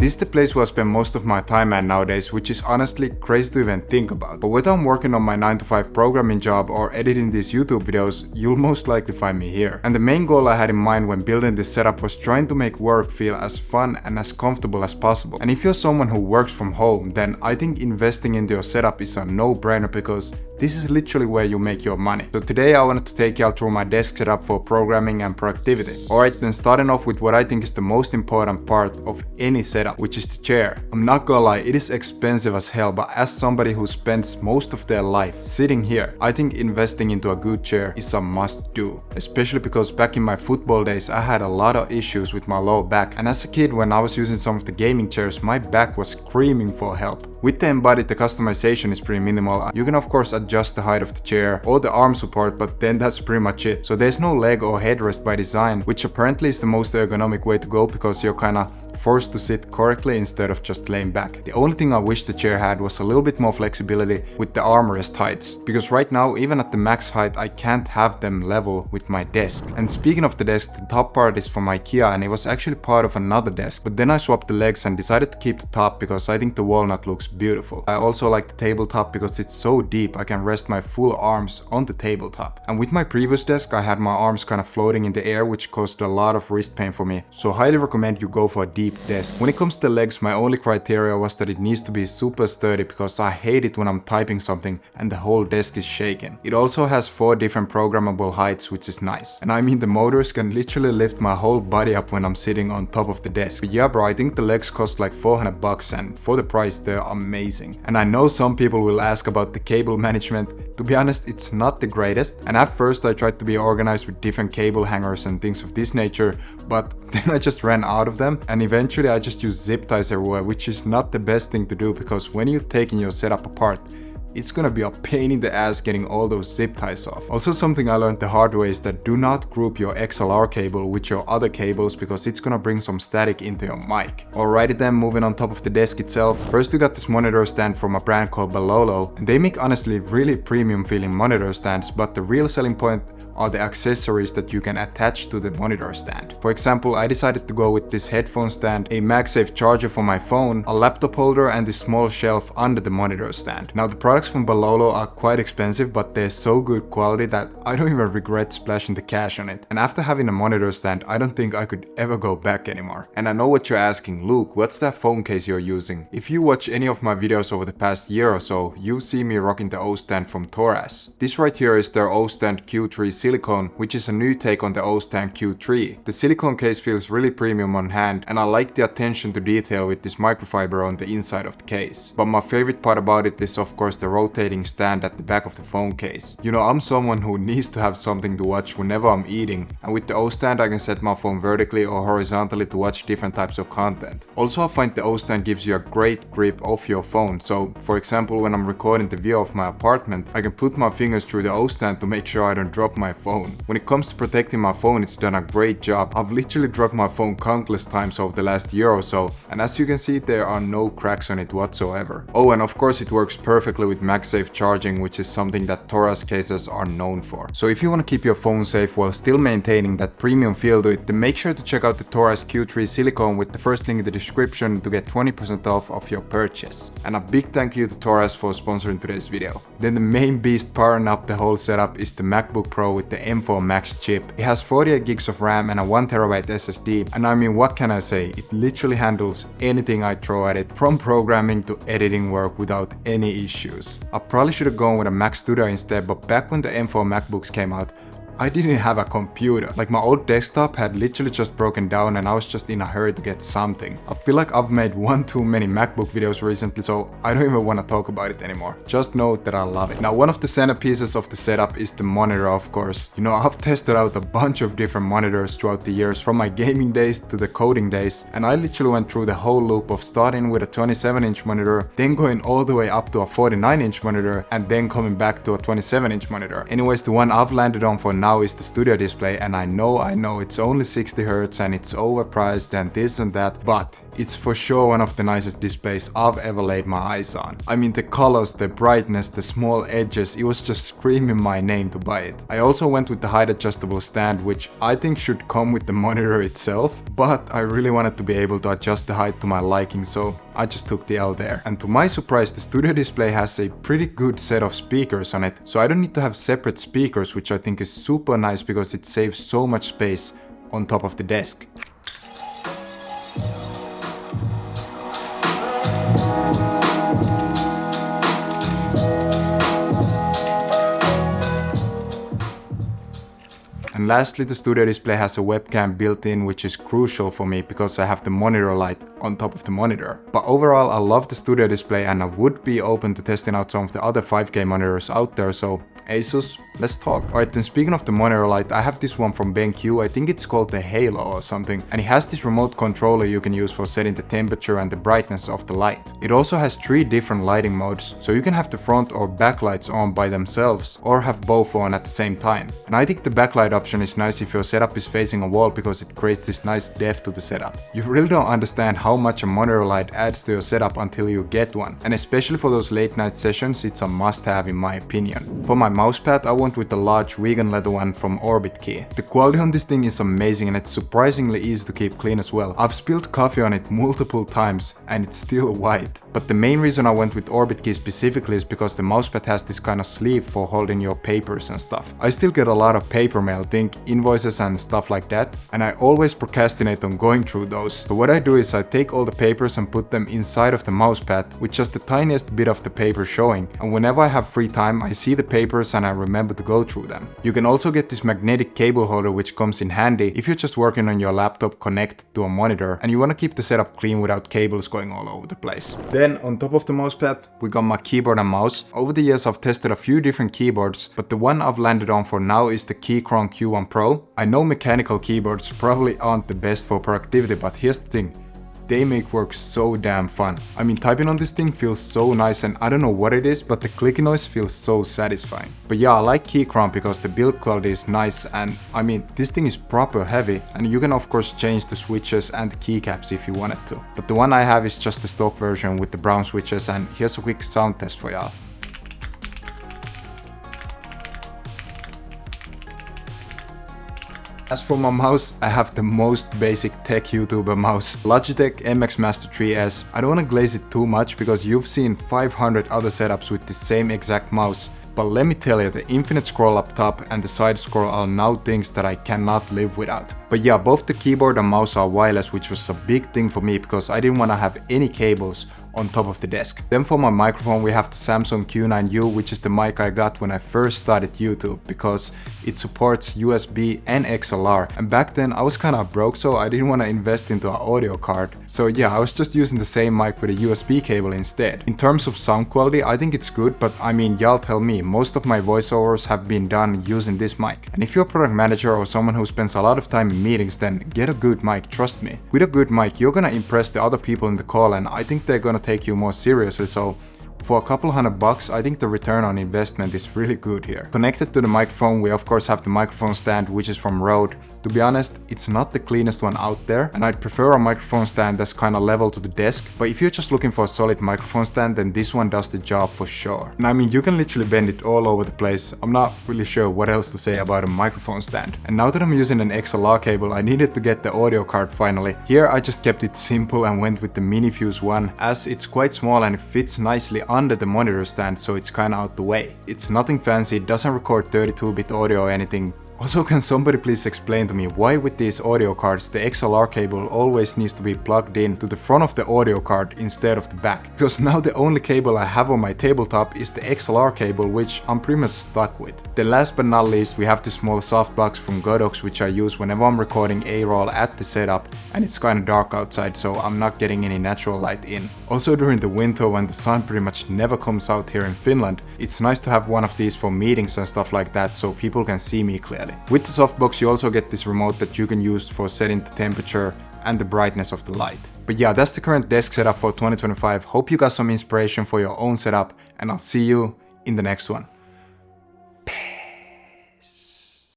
This is the place where I spend most of my time at nowadays, which is honestly crazy to even think about. But whether I'm working on my 9 to 5 programming job or editing these YouTube videos, you'll most likely find me here. And the main goal I had in mind when building this setup was trying to make work feel as fun and as comfortable as possible. And if you're someone who works from home, then I think investing into your setup is a no-brainer because this is literally where you make your money. So today I wanted to take you out through my desk setup for programming and productivity. Alright, then starting off with what I think is the most important part of any setup, which is the chair. I'm not gonna lie, it is expensive as hell, but as somebody who spends most of their life sitting here, I think investing into a good chair is a must do. Especially because back in my football days I had a lot of issues with my lower back, and as a kid when I was using some of the gaming chairs, my back was screaming for help. With the Embodied, the customization is pretty minimal. You can of course adjust the height of the chair or the arm support, but then that's pretty much it. So there's no leg or headrest by design, which apparently is the most ergonomic way to go because you're kinda forced to sit correctly instead of just laying back. The only thing I wish the chair had was a little bit more flexibility with the armrest heights, because right now even at the max height I can't have them level with my desk. And speaking of the desk, the top part is from IKEA and it was actually part of another desk, but then I swapped the legs and decided to keep the top because I think the walnut looks beautiful. I also like the tabletop because it's so deep I can rest my full arms on the tabletop. And with my previous desk I had my arms kind of floating in the air, which caused a lot of wrist pain for me, so highly recommend you go for a deep desk. When it comes to the legs, my only criteria was that it needs to be super sturdy because I hate it when I'm typing something and the whole desk is shaking. It also has 4 different programmable heights, which is nice. And I mean the motors can literally lift my whole body up when I'm sitting on top of the desk. But yeah bro, I think the legs cost like 400 bucks and for the price they're amazing. And I know some people will ask about the cable management. To be honest, it's not the greatest. And at first I tried to be organized with different cable hangers and things of this nature, but then I just ran out of them and eventually I just use zip ties everywhere, which is not the best thing to do because when you're taking your setup apart, it's gonna be a pain in the ass getting all those zip ties off. Also, something I learned the hard way is that do not group your XLR cable with your other cables because it's gonna bring some static into your mic. Alrighty then, moving on top of the desk itself. First we got this monitor stand from a brand called Balolo, and they make honestly really premium feeling monitor stands, but the real selling point are the accessories that you can attach to the monitor stand. For example, I decided to go with this headphone stand, a MagSafe charger for my phone, a laptop holder and this small shelf under the monitor stand. Now the products from Balolo are quite expensive, but they're so good quality that I don't even regret splashing the cash on it. And after having a monitor stand, I don't think I could ever go back anymore. And I know what you're asking, Luke, what's that phone case you're using? If you watch any of my videos over the past year or so, you see me rocking the O-stand from Toras. This right here is their O-stand Q3 silicone, which is a new take on the O-stand Q3. The silicone case feels really premium on hand and I like the attention to detail with this microfiber on the inside of the case. But my favorite part about it is of course the rotating stand at the back of the phone case. You know, I'm someone who needs to have something to watch whenever I'm eating, and with the O-stand I can set my phone vertically or horizontally to watch different types of content. Also I find the O-stand gives you a great grip off your phone, so for example when I'm recording the view of my apartment, I can put my fingers through the O-stand to make sure I don't drop my phone. When it comes to protecting my phone, it's done a great job. I've literally dropped my phone countless times over the last year or so, and as you can see there are no cracks on it whatsoever. Oh, and of course it works perfectly with MagSafe charging, which is something that Toras cases are known for. So if you want to keep your phone safe while still maintaining that premium feel to it, then make sure to check out the Toras Q3 silicone with the first link in the description to get 20% off of your purchase. And a big thank you to Toras for sponsoring today's video. Then the main beast powering up the whole setup is the MacBook Pro with the M4 Max chip. It has 48 gigs of RAM and a 1TB SSD, and I mean, what can I say, it literally handles anything I throw at it, from programming to editing work without any issues. I probably should have gone with a Mac Studio instead, but back when the M4 MacBooks came out, I didn't have a computer. Like my old desktop had literally just broken down and I was just in a hurry to get something. I feel like I've made one too many MacBook videos recently, so I don't even want to talk about it anymore. Just know that I love it. Now one of the centerpieces of the setup is the monitor, of course. You know, I've tested out a bunch of different monitors throughout the years, from my gaming days to the coding days, and I literally went through the whole loop of starting with a 27-inch monitor, then going all the way up to a 49-inch monitor, and then coming back to a 27-inch monitor. Anyways, the one I've landed on for now is the Studio Display, and I know it's only 60 Hz and it's overpriced and this and that, but it's for sure one of the nicest displays I've ever laid my eyes on. I mean, the colors, the brightness, the small edges, it was just screaming my name to buy it. I also went with the height adjustable stand, which I think should come with the monitor itself, but I really wanted to be able to adjust the height to my liking, so I just took the L there. And to my surprise, the studio display has a pretty good set of speakers on it, so I don't need to have separate speakers, which I think is super nice because it saves so much space on top of the desk. And lastly, the studio display has a webcam built in, which is crucial for me because I have the monitor light on top of the monitor. But overall, I love the studio display and I would be open to testing out some of the other 5K monitors out there, so Asus, let's talk. Alright, then speaking of the monitor light, I have this one from BenQ, I think it's called the Halo or something, and it has this remote controller you can use for setting the temperature and the brightness of the light. It also has 3 different lighting modes, so you can have the front or back lights on by themselves, or have both on at the same time. And I think the backlight option is nice if your setup is facing a wall because it creates this nice depth to the setup. You really don't understand how much a monitor light adds to your setup until you get one, and especially for those late night sessions, it's a must have in my opinion. For my mousepad, I went with the large vegan leather one from Orbitkey. The quality on this thing is amazing and it's surprisingly easy to keep clean as well. I've spilled coffee on it multiple times and it's still white. But the main reason I went with Orbitkey specifically is because the mousepad has this kind of sleeve for holding your papers and stuff. I still get a lot of paper mail, think invoices and stuff like that, and I always procrastinate on going through those. So what I do is I take all the papers and put them inside of the mousepad with just the tiniest bit of the paper showing, and whenever I have free time I see the papers and I remember to go through them. You can also get this magnetic cable holder which comes in handy if you're just working on your laptop connected to a monitor and you want to keep the setup clean without cables going all over the place. Then on top of the mousepad we got my keyboard and mouse. Over the years I've tested a few different keyboards, but the one I've landed on for now is the Keychron Q1 Pro. I know mechanical keyboards probably aren't the best for productivity, but here's the thing. They make work so damn fun. I mean, typing on this thing feels so nice and I don't know what it is, but the clicking noise feels so satisfying. But yeah, I like Keychron because the build quality is nice and I mean, this thing is proper heavy and you can of course change the switches and the keycaps if you wanted to. But the one I have is just the stock version with the brown switches, and here's a quick sound test for y'all. As for my mouse, I have the most basic tech YouTuber mouse, Logitech MX Master 3S. I don't want to glaze it too much because you've seen 500 other setups with the same exact mouse. But let me tell you, the infinite scroll up top and the side scroll are now things that I cannot live without. But yeah, both the keyboard and mouse are wireless, which was a big thing for me because I didn't want to have any cables on top of the desk. Then for my microphone we have the Samsung Q9U, which is the mic I got when I first started YouTube because it supports USB and XLR, and back then I was kinda broke, so I didn't want to invest into an audio card. So yeah, I was just using the same mic with a USB cable instead. In terms of sound quality, I think it's good, but I mean, y'all tell me, most of my voiceovers have been done using this mic. And if you're a product manager or someone who spends a lot of time in meetings, then get a good mic, trust me. With a good mic, you're gonna impress the other people in the call and I think they're gonna take you more seriously, so for a couple $100, I think the return on investment is really good here. Connected to the microphone, we of course have the microphone stand, which is from Rode. To be honest, it's not the cleanest one out there, and I'd prefer a microphone stand that's kinda level to the desk, but if you're just looking for a solid microphone stand, then this one does the job for sure. And I mean, you can literally bend it all over the place. I'm not really sure what else to say about a microphone stand. And now that I'm using an XLR cable, I needed to get the audio card finally. Here I just kept it simple and went with the Minifuse one, as it's quite small and it fits nicely under the monitor stand, so it's kinda out the way. It's nothing fancy, it doesn't record 32-bit audio or anything. Also, can somebody please explain to me why with these audio cards the XLR cable always needs to be plugged in to the front of the audio card instead of the back? Because now the only cable I have on my tabletop is the XLR cable, which I'm pretty much stuck with. Then last but not least, we have the small softbox from Godox, which I use whenever I'm recording A-roll at the setup and it's kinda dark outside, so I'm not getting any natural light in. Also during the winter when the sun pretty much never comes out here in Finland, it's nice to have one of these for meetings and stuff like that so people can see me clearly. With the softbox you also get this remote that you can use for setting the temperature and the brightness of the light. But yeah, that's the current desk setup for 2025. Hope you got some inspiration for your own setup and I'll see you in the next one.